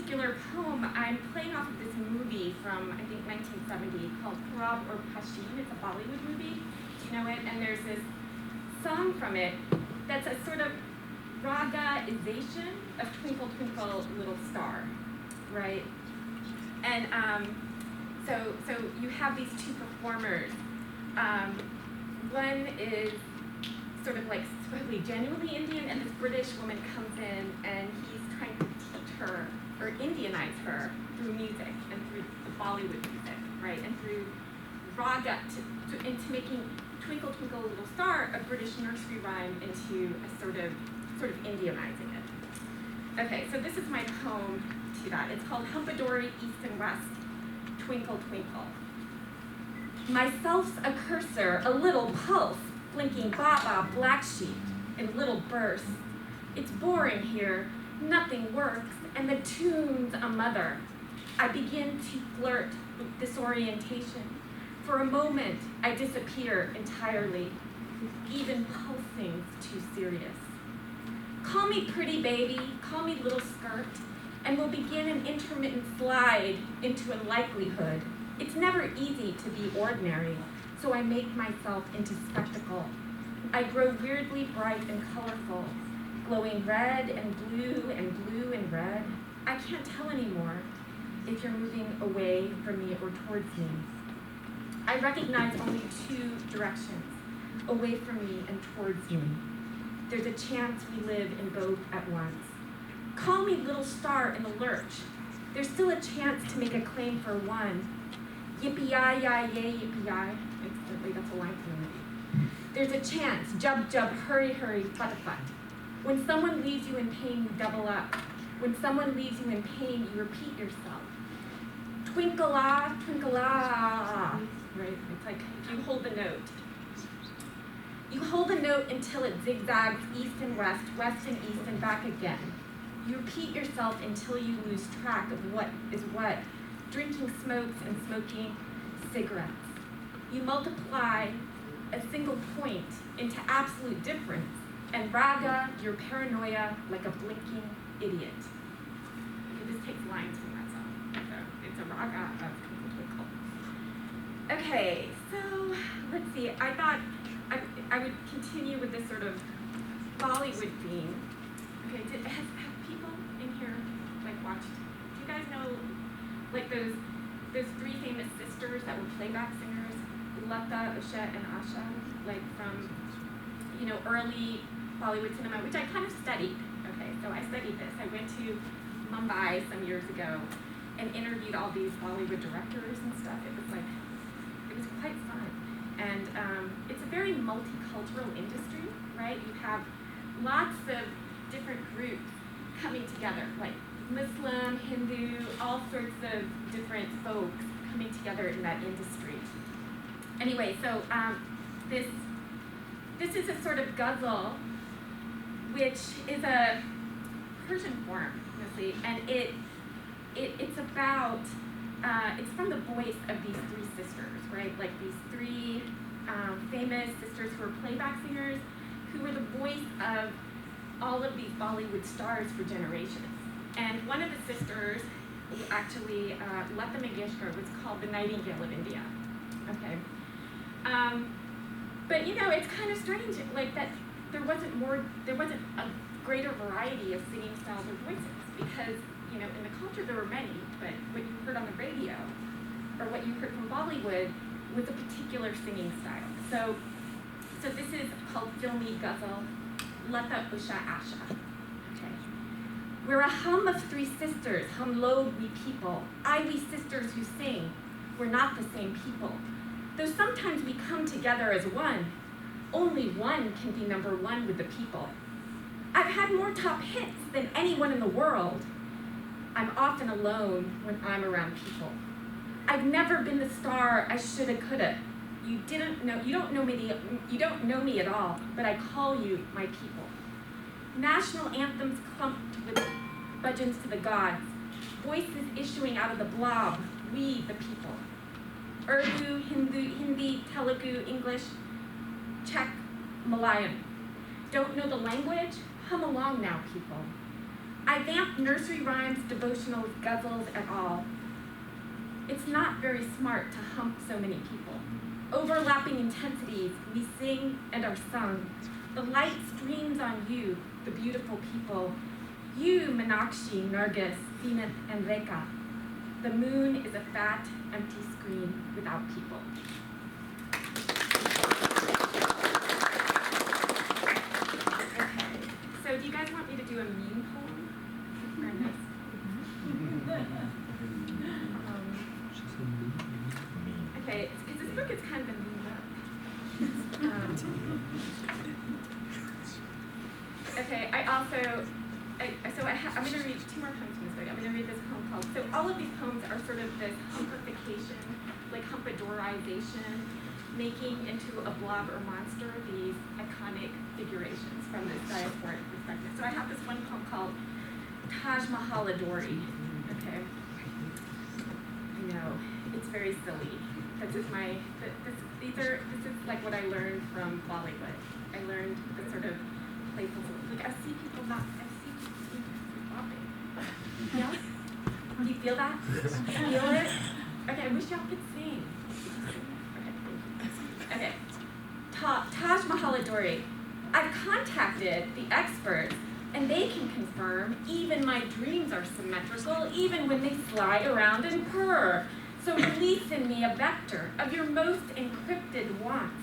particular poem, I'm playing off of this movie from, I think, 1970 called Parab or Pashin. It's a Bollywood movie. Do you know it? And there's this song from it that's a sort of raga-ization of Twinkle, Twinkle, Little Star, right? And so you have these two performers. One is sort of like supposedly genuinely Indian, and this British woman comes in and he's trying to teach her or Indianize her through music and through the Bollywood music, right? And through raga into making Twinkle Twinkle Little Star a British nursery rhyme into a sort of Indianizing it. Okay, so this is my poem to that. It's called Humpadori East and West, Twinkle Twinkle. Myself's a cursor, a little pulse, blinking baba black sheep in little bursts. It's boring here, nothing works, and the tune's a mother. I begin to flirt with disorientation. For a moment, I disappear entirely. Even pulsing's too serious. Call me pretty baby, call me little skirt, and we'll begin an intermittent slide into a likelihood. It's never easy to be ordinary, so I make myself into spectacle. I grow weirdly bright and colorful, glowing red and blue and red. I can't tell anymore if you're moving away from me or towards me. I recognize only two directions, away from me and towards me. There's a chance we live in both at once. Call me little star in the lurch. There's still a chance to make a claim for one. Yippee-yi-yi-yay, yippee-yi. Instantly, that's a line from the movie. There's a chance, jub-jub, hurry-hurry, fut-fut. When someone leaves you in pain, you double up. When someone leaves you in pain, you repeat yourself. Twinkle-ah, twinkle-ah. Right? It's like if you hold the note. You hold the note until it zigzags east and west and east and back again. You repeat yourself until you lose track of what is what. Drinking smokes and smoking cigarettes. You multiply a single point into absolute difference and raga your paranoia like a blinking idiot. Okay, this takes lines from that song. So it's a raga of Twinkle Twinkle. Okay, so let's see. I thought I would continue with this sort of Bollywood theme. Okay, have people in here like watched? Do you guys know? Like those three famous sisters that were playback singers, Lata, Usha, and Asha, like from, early Bollywood cinema, which I kind of studied. Okay, so I studied this. I went to Mumbai some years ago and interviewed all these Bollywood directors and stuff. It was quite fun. And it's a very multicultural industry, right? You have lots of different groups coming together, like Muslim, Hindu, all sorts of different folks coming together in that industry. Anyway, so this is a sort of ghazal, which is a Persian form, mostly, and it's about it's from the voice of these three sisters, right? Like these three famous sisters who were playback singers, who were the voice of all of these Bollywood stars for generations. And one of the sisters, actually, Lata Mangeshkar, was called the Nightingale of India. Okay, but it's kind of strange, like that there wasn't a greater variety of singing styles or voices, because in the culture there were many, but what you heard on the radio or what you heard from Bollywood was a particular singing style. So this is called Filmi Ghazal, Lata Usha Asha. We're a hum of three sisters, hum log we people. We sisters who sing, we're not the same people. Though sometimes we come together as one, only one can be number one with the people. I've had more top hits than anyone in the world. I'm often alone when I'm around people. I've never been the star I shoulda, coulda. You don't know me at all, but I call you my people. National anthems clumped with bhajans to the gods, voices issuing out of the blob, we the people. Urdu, Hindi, Telugu, English, Czech, Malayalam. Don't know the language? Hum along now, people. I vamp nursery rhymes, devotionals, guzzles, et al. It's not very smart to hump so many people. Overlapping intensities, we sing and are sung. The light streams on you, the beautiful people. You, Meenakshi, Nargis, Zenith, and Rekha. The moon is a fat, empty screen without people. Okay, so do you guys want me to do a meme poem? Very nice. Okay, this book is kind of a meme book. Okay, I'm going to read 2 more poems from this book. I'm going to read this poem called, so all of these poems are sort of this humpification, like humpadorization, making into a blob or monster these iconic figurations from this diasporic perspective. So I have this one poem called Taj Mahaladori. Okay. I know, it's very silly. This is like what I learned from Bollywood. I learned the sort of playful, like I see people flopping. Yeah? Do you feel that? Feel it? Okay, I wish y'all could sing. Okay. Taj Mahaladori. I've contacted the experts, and they can confirm even my dreams are symmetrical, even when they slide around and purr. So release in me a vector of your most encrypted wants,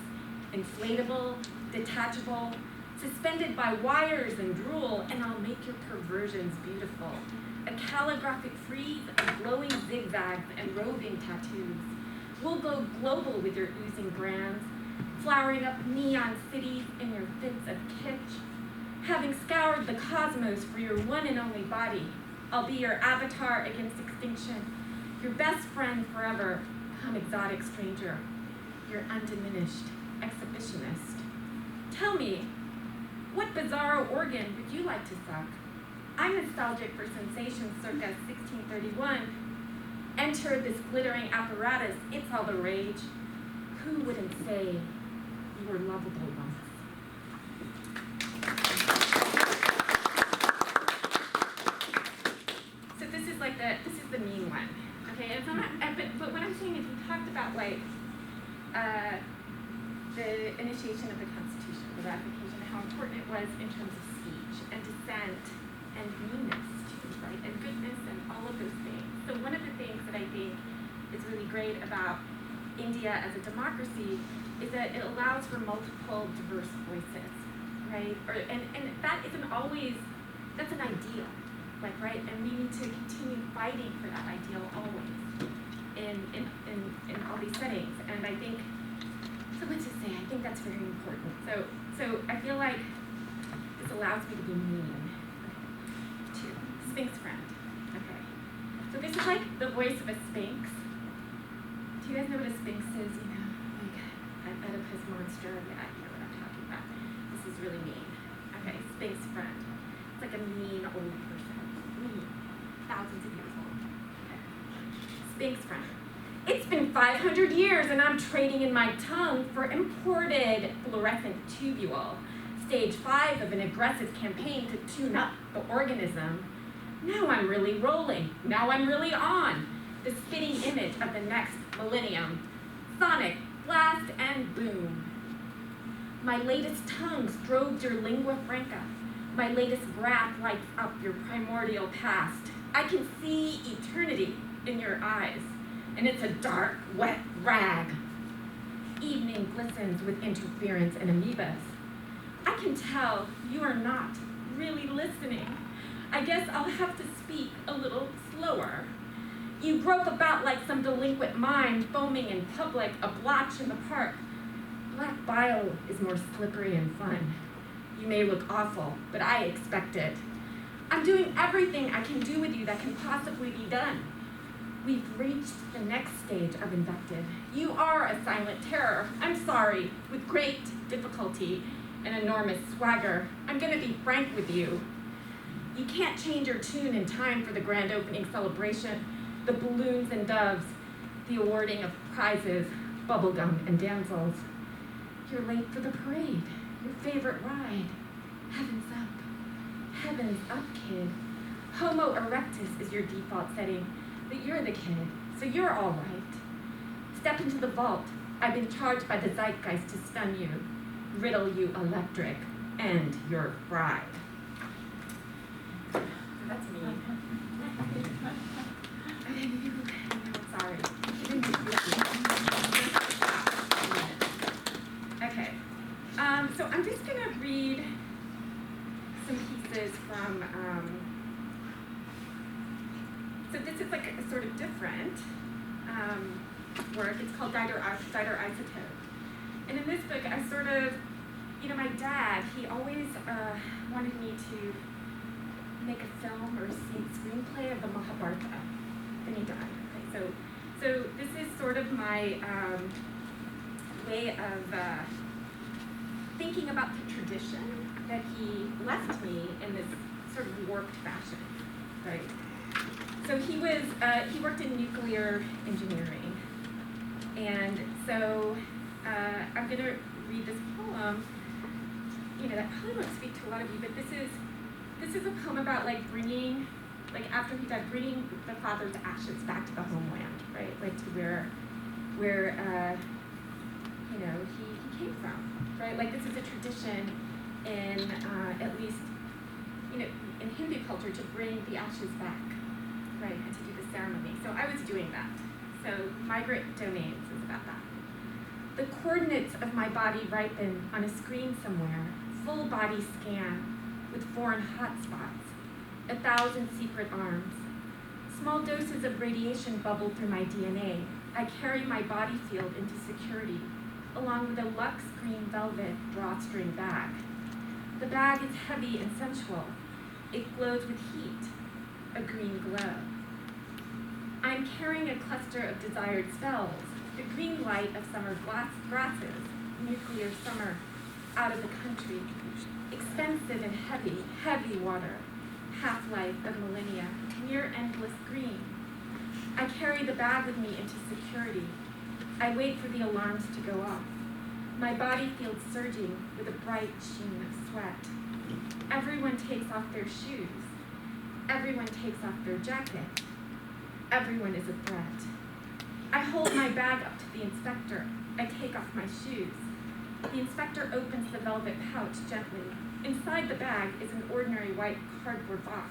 inflatable, detachable, suspended by wires and drool, and I'll make your perversions beautiful. A calligraphic frieze of glowing zigzags and roving tattoos. We'll go global with your oozing brands, flowering up neon cities in your fits of kitsch. Having scoured the cosmos for your one and only body, I'll be your avatar against extinction, your best friend forever, come exotic stranger, your undiminished exhibitionist. Tell me, what bizarro organ would you like to suck? I'm nostalgic for sensations circa 1631. Enter this glittering apparatus, it's all the rage. Who wouldn't say you were lovable once? So this is the mean one. Okay, and but what I'm saying is we talked about like the initiation of the Constitution, the ratification, how important it was in terms of speech and dissent and meanness too, right? And goodness and all of those things. So one of the things that I think is really great about India as a democracy is that it allows for multiple diverse voices, right? And that isn't always, that's an ideal, like, right? And we need to continue fighting for that ideal always in all these settings. And I think, so let's just say, I think that's very important. So I feel like this allows me to be mean. Okay. 2, Sphinx friend. Okay. So this is like the voice of a sphinx. Do you guys know what a sphinx is? You know, like an Oedipus monster. Yeah, you know what I'm talking about. This is really mean. Okay, sphinx friend. It's like a mean old person. Mean. Thousands of years old. Okay. Sphinx friend. It's been 500 years and I'm trading in my tongue for imported fluorescent tubule. Stage 5 of an aggressive campaign to tune up the organism. Now I'm really rolling. Now I'm really on. The spitting image of the next millennium. Sonic, blast, and boom. My latest tongue strobes your lingua franca. My latest breath lights up your primordial past. I can see eternity in your eyes. And it's a dark, wet rag. Evening glistens with interference and amoebas. I can tell you are not really listening. I guess I'll have to speak a little slower. You grope about like some delinquent mind, foaming in public, a blotch in the park. Black bile is more slippery and fun. You may look awful, but I expect it. I'm doing everything I can do with you that can possibly be done. We've reached the next stage of invective. You are a silent terror. I'm sorry, with great difficulty and enormous swagger. I'm gonna be frank with you. You can't change your tune in time for the grand opening celebration, the balloons and doves, the awarding of prizes, bubblegum and damsels. You're late for the parade, your favorite ride. Heavens up, kid. Homo erectus is your default setting, but you're the kid, so you're all right. Step into the vault. I've been charged by the zeitgeist to stun you, riddle you electric, and you're fried. That's me. Sorry. Okay. So I'm just going to read some pieces from, so this is like a sort of different work. It's called Daughter Isotope. And in this book, I sort of, my dad, he always wanted me to make a film or screenplay of the Mahabharata. And he died. Okay, so this is sort of my way of thinking about the tradition that he left me in this sort of warped fashion, right? So he worked in nuclear engineering, and so I'm going to read this poem. That probably won't speak to a lot of you, but this is a poem about bringing, after he died, bringing the father's ashes back to the homeland, right? To where he came from, right? This is a tradition in at least in Hindu culture to bring the ashes back, right, and to do the ceremony. So I was doing that. So Migrant Domains is about that. The coordinates of my body ripen on a screen somewhere, full body scan with foreign hotspots, 1,000 secret arms. Small doses of radiation bubble through my DNA. I carry my body field into security, along with a luxe green velvet drawstring bag. The bag is heavy and sensual. It glows with heat, a green glow. I'm carrying a cluster of desired spells, the green light of summer grasses, nuclear summer, out of the country, expensive and heavy, heavy water, half-life of millennia, near endless green. I carry the bag with me into security. I wait for the alarms to go off. My body feels surging with a bright sheen of sweat. Everyone takes off their shoes. Everyone takes off their jacket. Everyone is a threat. I hold my bag up to the inspector. I take off my shoes. The inspector opens the velvet pouch gently. Inside the bag is an ordinary white cardboard box.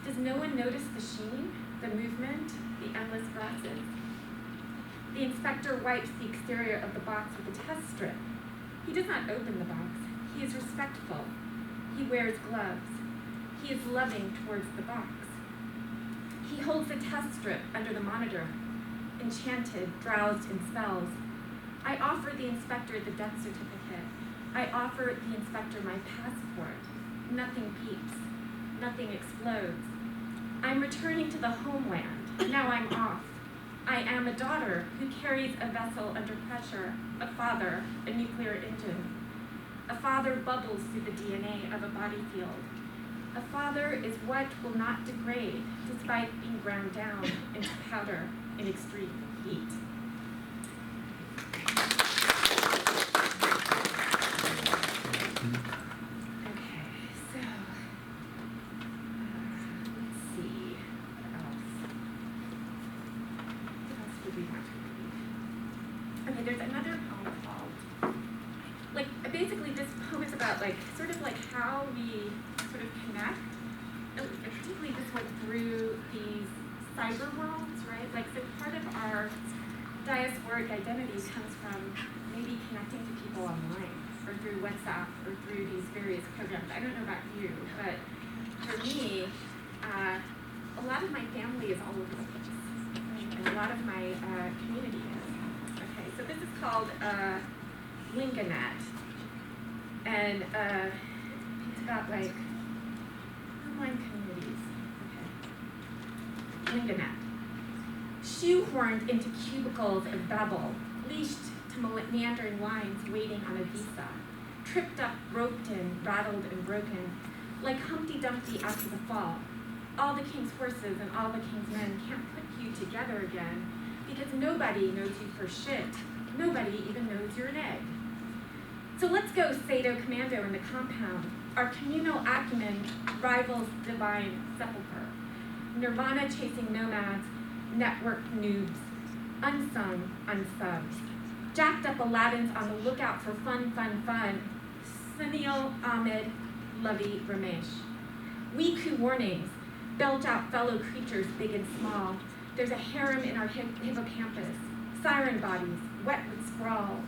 Does no one notice the sheen, the movement, the endless grasses? The inspector wipes the exterior of the box with a test strip. He does not open the box. He is respectful. He wears gloves. He is loving towards the box. He holds the test strip under the monitor, enchanted, drowsed in spells. I offer the inspector the death certificate. I offer the inspector my passport. Nothing beeps. Nothing explodes. I'm returning to the homeland. Now I'm off. I am a daughter who carries a vessel under pressure, a father, a nuclear engine. A father bubbles through the DNA of a body field. A father is what will not degrade despite being ground down into powder in extreme heat. Okay, so let's see, what else? What else would we want to read? Okay, there's another poem called, basically this poem is about sort of how we sort of connect, and particularly this went through these cyber worlds, right? So part of our diasporic identity comes from maybe connecting to people online or through WhatsApp or through these various programs. I don't know about you, but for me, a lot of my family is all over the place, right? And a lot of my community is. Okay, so this is called Linganet, and it's about online communities. Okay. Linganet. Shoehorned into cubicles of Babel, leashed to meandering lines waiting on a visa, tripped up, roped in, rattled and broken, like Humpty Dumpty after the fall. All the king's horses and all the king's men can't put you together again because nobody knows you for shit. Nobody even knows you're an egg. So let's go Sado Commando in the compound, Our communal acumen rivals divine sepulcher. Nirvana-chasing nomads, networked noobs, unsung unsubbed. Jacked up Aladdins on the lookout for fun. Sunil Ahmed, Lovey Ramesh. Weeku warnings, belch out fellow creatures big and small. There's a harem in our hippocampus. Siren bodies, wet with sprawl.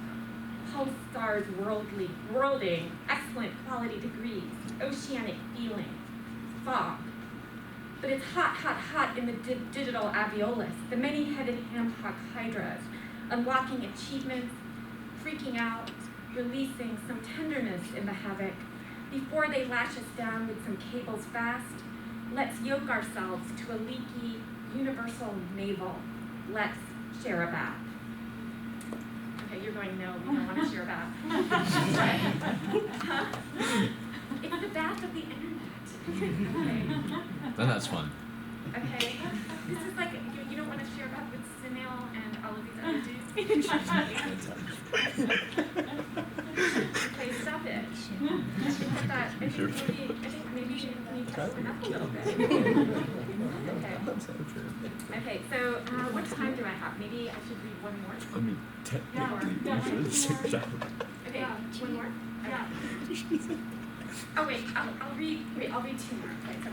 Pulse stars worlding, excellent quality degrees, oceanic feeling, fog. But it's hot in the digital alveolus, the many-headed ham-hock hydras, unlocking achievements, freaking out, releasing some tenderness in the havoc. Before they lash us down with some cables fast, let's yoke ourselves to a leaky, universal navel. Let's share a bath. Okay, you're going, no, we don't want to share a bath. It's the bath of the internet. Okay. Then that's fun. Okay, this is like, you don't want to share a bath with Sunil and all of these other dudes. Okay, stop it. I think maybe you need to open up a little bit. Okay, so what time do I have? Maybe I should read one more. I mean, technically, you should. Okay, one more? Yeah. Oh wait, I'll read two more. Okay, so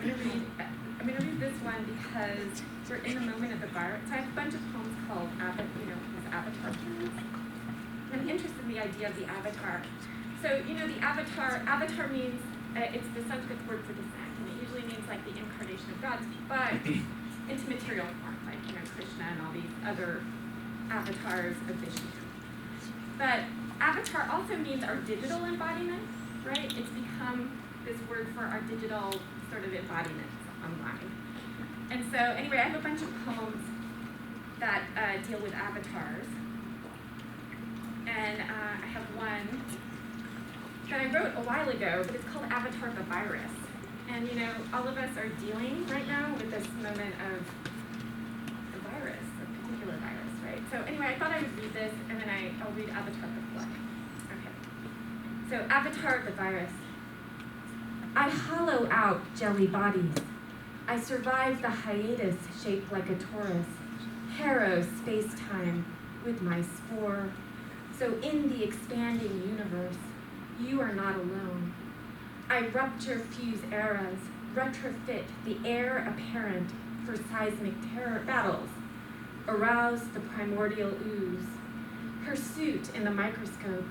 I'm gonna read this one because we're in the moment of the virus. So I have a bunch of poems called Avatar poems. I'm interested in the idea of the avatar. So, the avatar means, it's the Sanskrit word for descent, and it usually means like the incarnation of God, but into material form, like, Krishna and all these other avatars of Vishnu. But avatar also means our digital embodiment, right? It's become this word for our digital sort of embodiments online. And so, anyway, I have a bunch of poems that deal with avatars. And I have one that I wrote a while ago, but it's called Avatar the Virus. And all of us are dealing right now with this moment of a virus, a particular virus, right? So anyway, I thought I would read this, and then I'll read Avatar the Flood. Okay. So Avatar the Virus. I hollow out jelly bodies. I survive the hiatus shaped like a torus, harrow space-time with my spore. So in the expanding universe, you are not alone. I rupture fuse eras, retrofit the air apparent for seismic terror battles, arouse the primordial ooze. Pursuit in the microscope,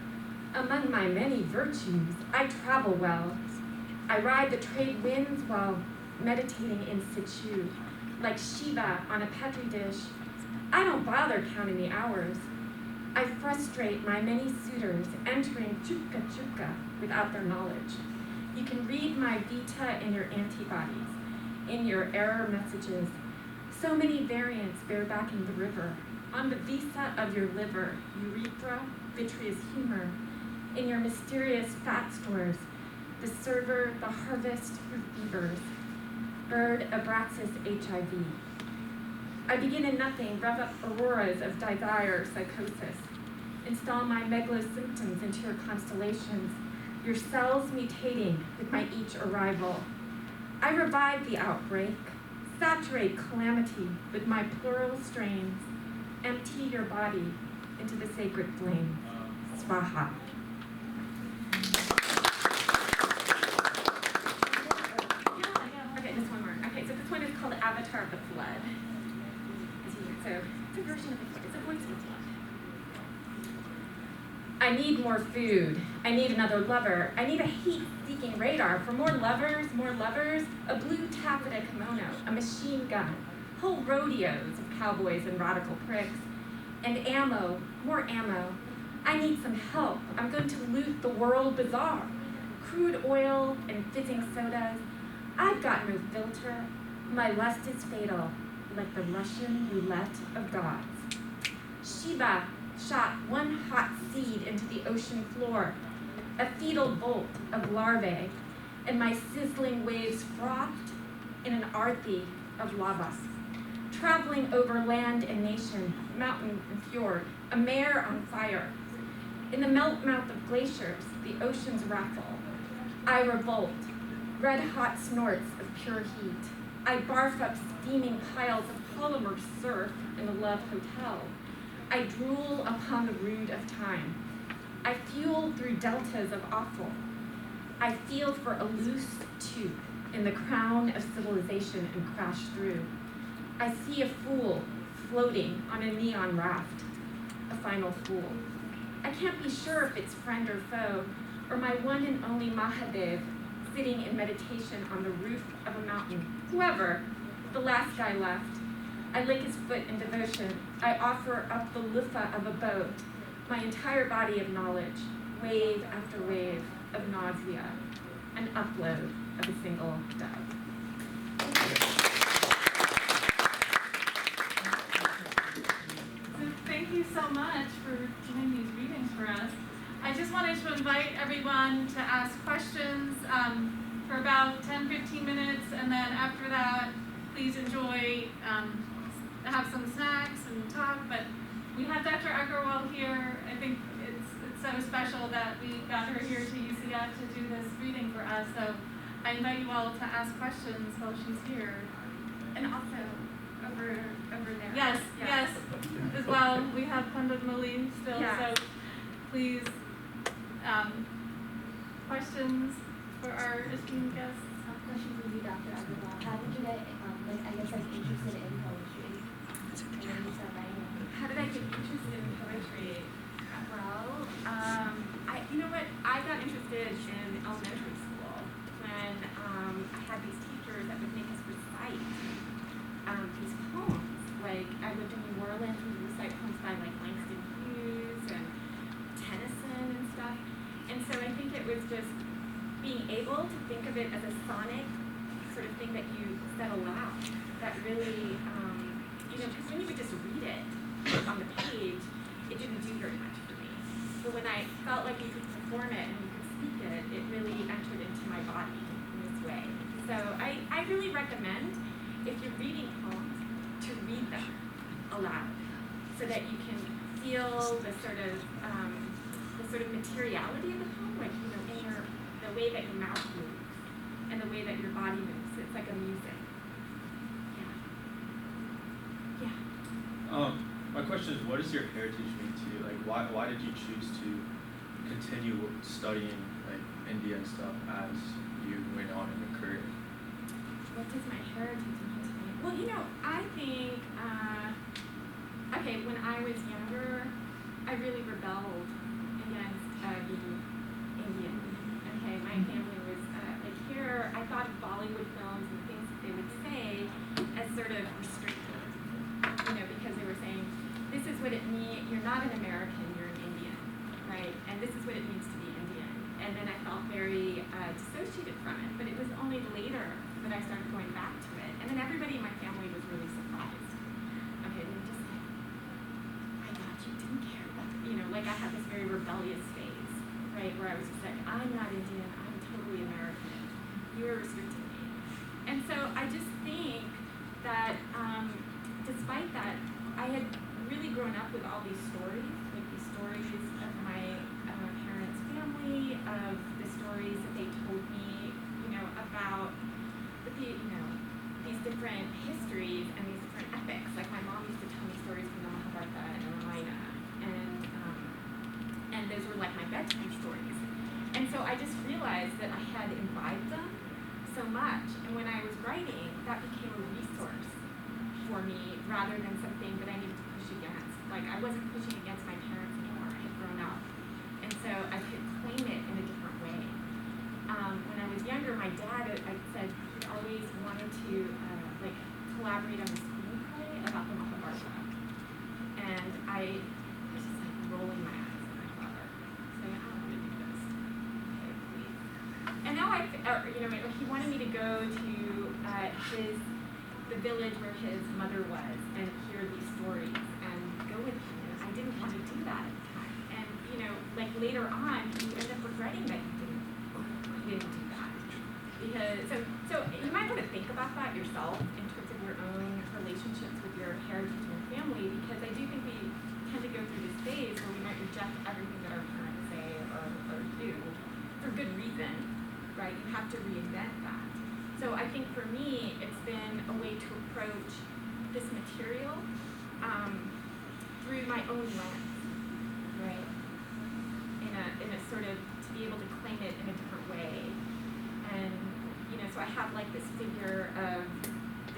among my many virtues, I travel well. I ride the trade winds while meditating in situ, like Shiva on a petri dish. I don't bother counting the hours. I frustrate my many suitors entering chupka without their knowledge. You can read my vita in your antibodies, in your error messages. So many variants barebacking the river. On the visa of your liver, urethra, vitreous humor. In your mysterious fat stores, the server, the harvest, your fevers. Bird Abraxas HIV. I begin in nothing, rev up auroras of desire psychosis. Install my megalosymptoms into your constellations, your cells mutating with my each arrival. I revive the outbreak, saturate calamity with my plural strains, empty your body into the sacred flame. Swaha. Okay, just one more. Okay, so this one is called Avatar of the Flood. So it's a version of the flood. It's a voice of the flood. I need more food. I need another lover. I need a heat-seeking radar for more lovers, a blue taffeta kimono, a machine gun, whole rodeos of cowboys and radical pricks, and ammo, more ammo. I need some help. I'm going to loot the world bazaar. Crude oil and fizzing sodas. I've got no filter. My lust is fatal, like the Russian roulette of gods. Shiva shot one hot seed into the ocean floor, a fetal bolt of larvae, and my sizzling waves frothed in an arthi of lava. Traveling over land and nation, mountain and fjord, a mare on fire. In the melt mouth of glaciers, the oceans raffle. I revolt, red-hot snorts of pure heat. I barf up steaming piles of polymer surf in the Love Hotel. I drool upon the rood of time. I fuel through deltas of offal. I feel for a loose tube in the crown of civilization and crash through. I see a fool floating on a neon raft, a final fool. I can't be sure if it's friend or foe, or my one and only Mahadev sitting in meditation on the roof of a mountain. Whoever, the last guy left. I lick his foot in devotion. I offer up the lufa of a boat, my entire body of knowledge, wave after wave of nausea, an upload of a single dove. So thank you so much for doing these readings for us. I just wanted to invite everyone to ask questions for about 10-15 minutes, and then after that, please enjoy, have some snacks and talk. But we have Dr. Aggarwal here. I think it's so special that we got her here to UCF to do this reading for us. So I invite you all to ask questions while she's here. And also, over there. Yes, as well. We have Pandit Mali still, Yeah. so please, questions for our esteemed guests? Question for you, Dr. Aggarwal. How did you get, interested in poetry? And then you started writing it. How did I get interested in poetry? Well, I got interested in elementary school when I had these teachers that would make us recite these poems. Like, I lived in New Orleans, we would recite poems by like Langston Hughes and Tennyson and stuff. And so I think it was just being able to think of it as a sonic sort of thing that you said aloud that really, because when you would just read it on the page, it didn't do very much for me. But when I felt like you could perform it and you could speak it, it really entered into my body in this way. So I really recommend, if you're reading poems, to read them aloud so that you can feel the sort of materiality of the poem, like, in the way that your mouth moves and the way that your body moves. It's like a music. Yeah. My question is, what does your heritage mean to you? Like, why did you choose to continue studying like India and stuff as you went on in your career? What does my heritage mean to me? Well, I think, when I was younger, I really rebelled against being Indian. Okay, my family was here. I thought of Bollywood films and things that they would say as sort of restrictive, because they were saying, this is what it means. You're not an American, you're an Indian, right? And this is what it means to be Indian. And then I felt very dissociated from it. But it was only later that I started going back to it. And then everybody in my family was really surprised. Okay, they were just like, I thought you didn't care about it. I had this very rebellious phase, right? Where I was just like, I'm not Indian, I'm totally American. You are restricting me. And so I just think that despite that, I had really grown up with all these stories, like these stories of my parents' family, of the stories that they told me, about these different histories and these different epics. Like, my mom used to tell me stories from the Mahabharata and the Ramayana, and those were like my bedtime stories. And so I just realized that I had imbibed them so much, and when I was writing, that became a resource for me rather than something that I needed to push against. Like, I wasn't pushing against my parents anymore. I had grown up, and so I could claim it in a different way. When I was younger, my dad, I said, he always wanted to collaborate on a screenplay about the Mahabharata, and I was just like rolling my eyes at my father, saying, I don't want to do this. Okay, please. And now he wanted me to go to the village where his mother was and hear these stories and go with him. And I didn't want to do that at the time. And later on, you end up regretting that you didn't do that. Because so you might want to think about that yourself in terms of your own relationships with your heritage and your family, because I do think we tend to go through this phase where we might reject everything that our parents say or do for good reason, right? You have to reinvent that. So I think for me, it's been a way to approach this material through my own lens, right? In a sort of, to be able to claim it in a different way. And, so I have like this figure of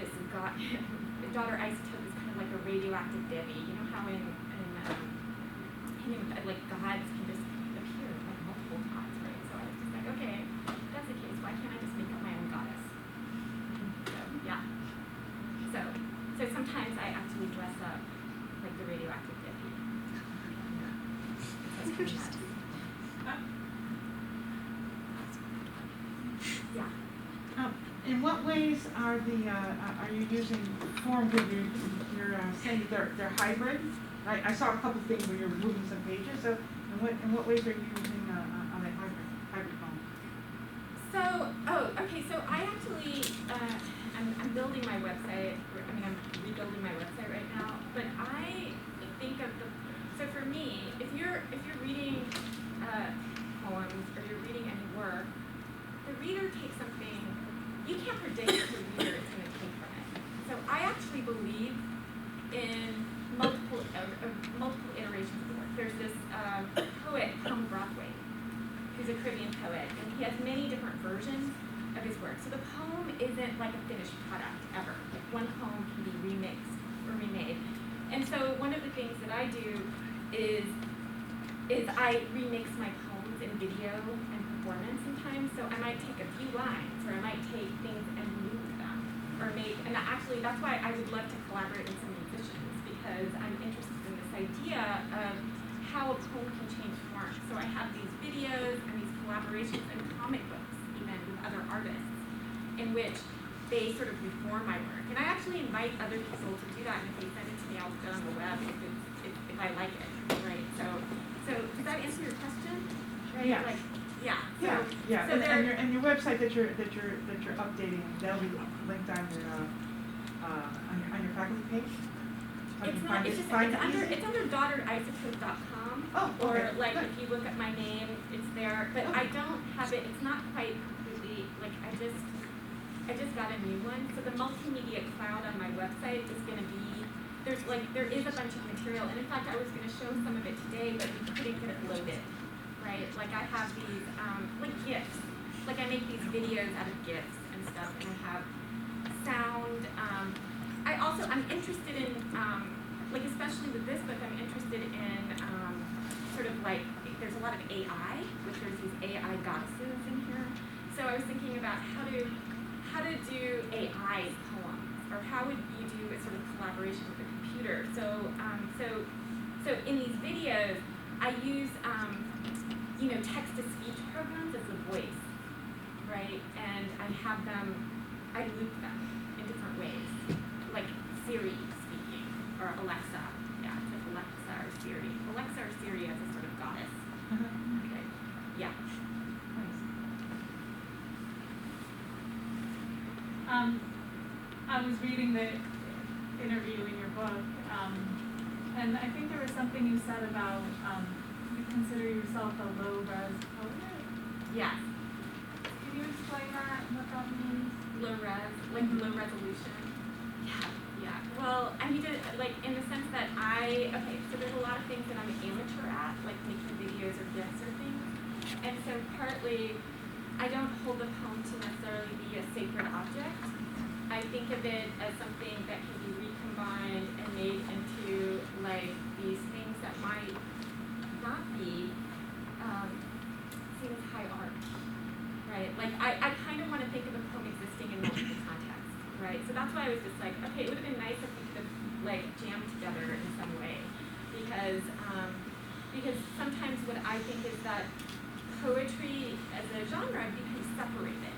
this Daughter Isotope is kind of like a radioactive Debbie. You know how in like gods can just appear like multiple times, right? So I was just like, okay, if that's the case, why can't I just make up my own goddess? So yeah. So sometimes I actually dress up like the radioactive Debbie. That's interesting. Yeah. In what ways are you using forms that you're saying they're hybrid? I saw a couple things where you're moving some pages. So in what ways are you using on a hybrid form? So I actually I'm building my website. I'm rebuilding my website right now. But I think of so for me, if you're reading poems or you're reading any work, the reader takes something. You can't predict what the reader is going to take from it. So I actually believe in multiple iterations of the work. There's this poet, Tom Broadway, who's a Caribbean poet, and he has many different versions of his work. So the poem isn't like a finished product ever. Like one poem can be remixed or remade. And so one of the things that I do is I remix my poems in video and performance sometimes. So I might take a few lines, or I might take things and remove them, or and actually that's why I would love to collaborate with some musicians, because I'm interested in this idea of how a poem can change form. So I have these videos and these collaborations and comic books, even with other artists, in which they sort of reform my work. And I actually invite other people to do that, and if they send it to me, I'll put it on the web if I like it, right? So does that answer your question? Right? Yes. Like, yeah. Yeah. So and your website that you're updating, that'll be linked on your faculty page. It's not. It's under daughterisotope.com. Oh, okay. Or like Good. if you look at my name, it's there. But Okay. I don't have it. It's not quite completely like I just got a new one. So the multimedia cloud on my website is going to be there is a bunch of material, and in fact I was going to show some of it today, but we couldn't get it loaded. Right? Like I have these like GIFs. Like I make these videos out of GIFs and stuff, and I have sound. I'm interested in like especially with this book, I'm interested in sort of like there's a lot of AI, which there's these AI goddesses in here. So I was thinking about how to do AI poems, or how would you do a sort of collaboration with the computer. So in these videos, I use text-to-speech programs as the voice, right? And I loop them in different ways, like Siri speaking, or Alexa. Yeah, it's like Alexa or Siri. Alexa or Siri as a sort of goddess. Okay. Yeah. I was reading the interview in your book, and I think there was something you said about you consider yourself a low-res poet? Yes. Can you explain that and what that means? Low res, like low resolution. Yeah. Well, I need to, like, in the sense that so there's a lot of things that I'm an amateur at, like making videos or GIFs or things. And so partly, I don't hold the poem to necessarily be a sacred object. I think of it as something that can be recombined and made into, like, these things that might not be seen as high art. Right, like I kind of want to think of a poem existing in multiple contexts, right? So that's why I was just like, okay, it would have been nice if we could have like jammed together in some way, because sometimes what I think is that poetry as a genre becomes separated,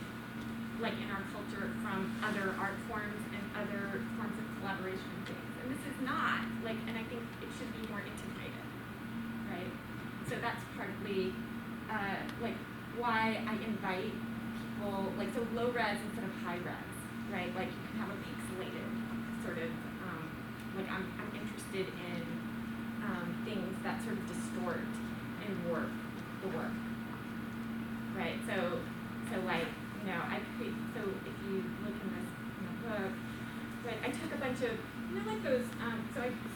like in our culture, from other art forms and other forms of collaboration and things, and this is not like, and I think it should be more integrated, right? So that's partly like why I invite people, like, so low res instead of high res, right? Like you can have a pixelated sort of, like I'm interested in things that sort of distort and warp the work, right? So So like, you know, so if you look in the book, like I took a bunch of, you know, like those,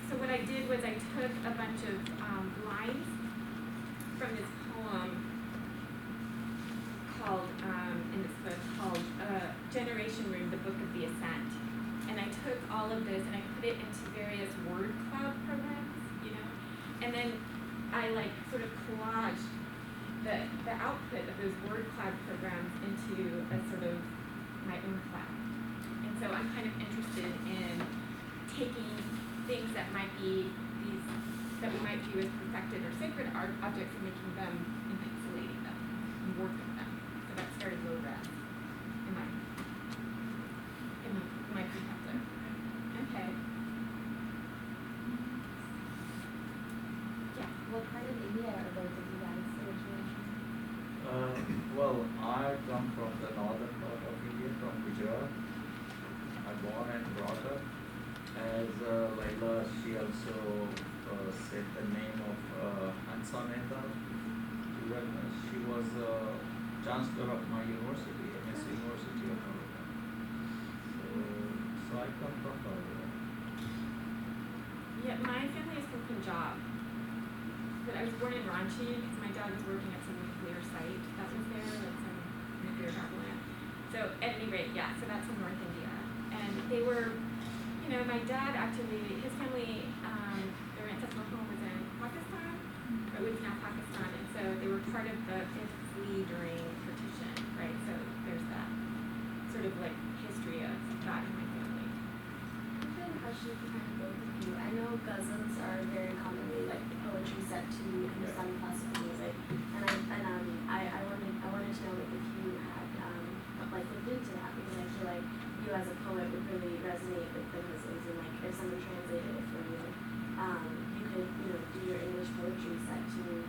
so what I did was I took a bunch of lines from this poem called, in this book called Generation Room, the Book of the Ascent. And I took all of this and I put it into various word cloud programs, you know, and then I like sort of collaged the output of those word cloud programs into a sort of my own cloud. And so I'm kind of interested in taking things that might be these, that we might view as perfected or sacred art objects and making them and pixelating them and working them. So that started low res in my perspective. Okay. Yeah. What part of India are both of you guys originally from? Well, I come from the northern part of India, from Gujarat. I'm born and brought up. As Laila, she also said the name of Hansa Mehta. She was chancellor of my university, MS University of Baroda. So I come from Baroda. Yeah, my family is from Punjab. But I was born in Ranchi because my dad was working at some nuclear site that was there, like some nuclear power plant. So at any rate, yeah, so that's in North India. And they were, you know, my dad actually, his family, their ancestral home was in Pakistan, or it was now Pakistan, and so they were part of the fleet during partition, right? So there's that sort of like history of that in my family. I have a question for kind of both of you. I know ghazals are very commonly like poetry set to Hindustani classical music, and I wanted to know like if you had like looked into that, because I feel like you as a poet would really resonate with the ghazals, and like if someone translated it for you, you could, you know, do your English poetry set to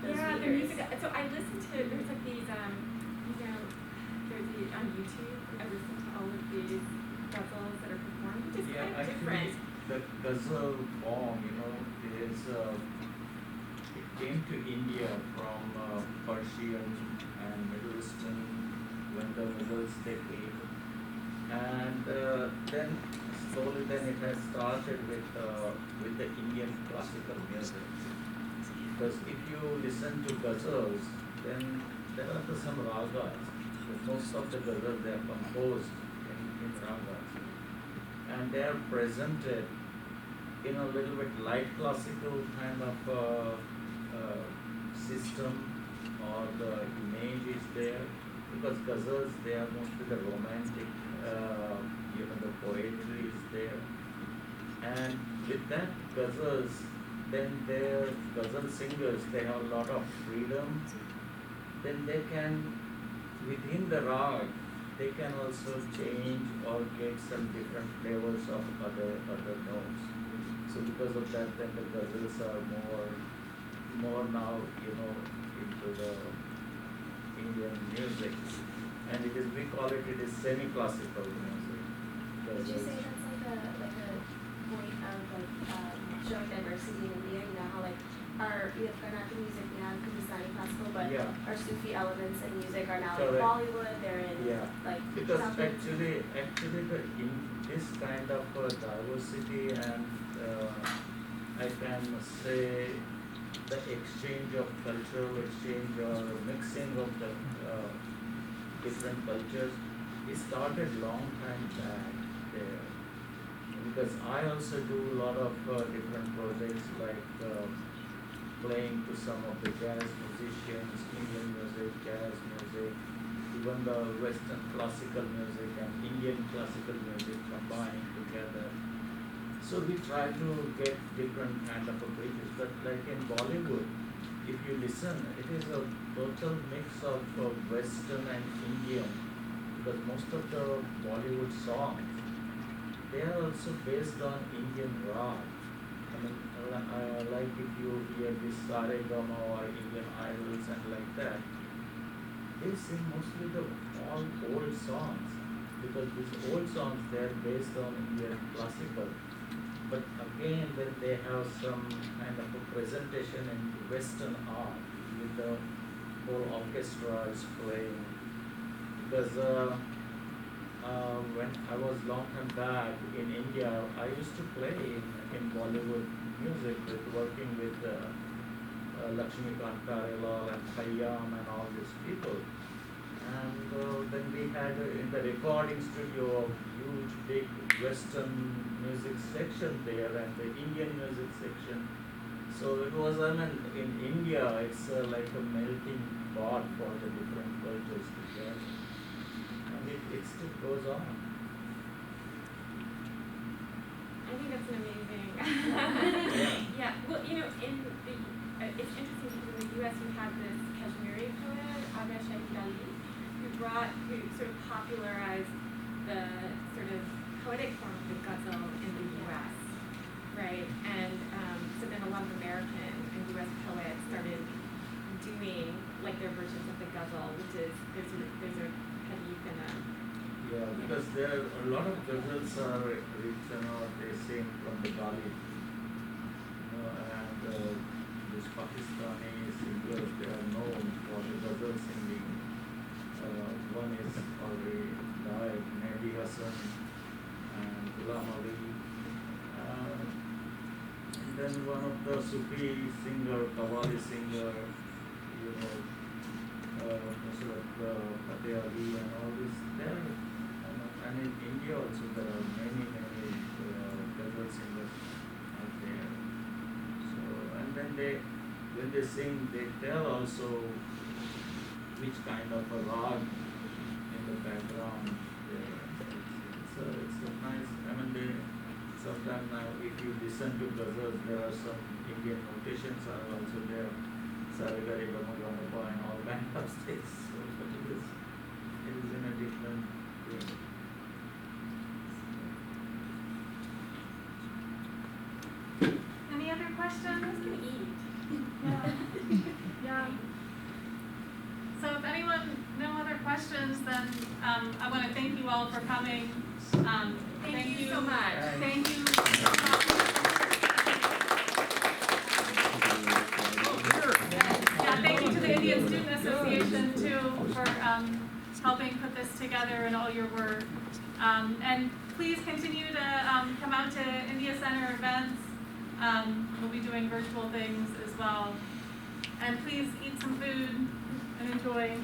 those Yeah, the readers. music. So I listened to, there's like these, you know, there's the, on YouTube, I listen to all of these ghazals that are performed, which is Yeah, kind of actually, different. the ghazal form, you know, is it came to India from Persian and Middle Eastern when the Mughals they came, and then slowly then it has started with the Indian classical music. Because if you listen to ghazals, then there are some ragas. Most of the ghazals they are composed in ragas, and they are presented in a little bit light classical kind of system, or the image is there, because ghazals they are mostly the romantic, you know, the poetry is there, and with that ghazals, then their ghazal singers they have a lot of freedom. Then they can, within the rag, they can also change or get some different flavors of other notes. So because of that, then the ghazals are more now, you know, into the Indian music, and it is, we call it is semi-classical music. Would you say that's like a point of like showing diversity in India? You know how like we have Carnatic music, we have Hindustani classical, but Yeah. our Sufi elements in music are now Correct. like Bollywood. They're in Yeah. like Because South actually in this kind of diversity and I can say the exchange of cultural exchange or mixing of the different cultures, it started long time back there. Because I also do a lot of different projects like playing to some of the jazz musicians, Indian music, jazz music, even the Western classical music and Indian classical music combined together. So we try to get different kind of bridges, but like in Bollywood, if you listen, it is a total mix of Western and Indian, because most of the Bollywood songs, they are also based on Indian rag. I mean, like if you hear this Saregama or Indian Idols and like that, they sing mostly the all old songs, because these old songs they are based on Indian classical. But again, then they have some kind of a presentation in Western art with the whole orchestra is playing, because when I was long time back in India, I used to play in Bollywood music working with Lakshmikant Parelal and Khayyam and all these people. And then we had in the recording studio a huge big Western music section there and the Indian music section. So it was, I mean, in India it's like a melting pot for the different cultures together. And it still goes on. I think that's an amazing. Yeah. Well, you know, in the it's interesting because in the U.S. you have this Kashmiri poet Aga Shahid Ali, who sort of popularized the sort of poetic form of the ghazal in the U.S. Right, and so then a lot of American and U.S. poets started doing like their versions of the ghazal, which is there's a hadith and a. Yeah, because there are a lot of ghazals are written or they sing from the Bengali, and these Pakistani singers, they are known for the ghazal singing. One is already died, Mehdi Hassan and Ghulam Ali. And then one of the Sufi singer, Qawwali singer, Nusrat Fateh Ali and all this there. And in India also there are many ghazal singers out there. So and then when they sing, they tell also which kind of a rag in the background. It's a nice. I mean, sometimes now if you listen to ghazals, there are some Indian notations are also there. Sarigari, Gamagama, and all kind of things. So it is in a different way. Any other questions? I was gonna eat. Yeah. Yeah. So if anyone, no other questions, then I want to thank you all for coming. Thank you so much. Thank you so much. Yeah, thank you to the Indian Student Association too for helping put this together and all your work. And please continue to come out to India Center events. We'll be doing virtual things as well. And please eat some food and enjoy.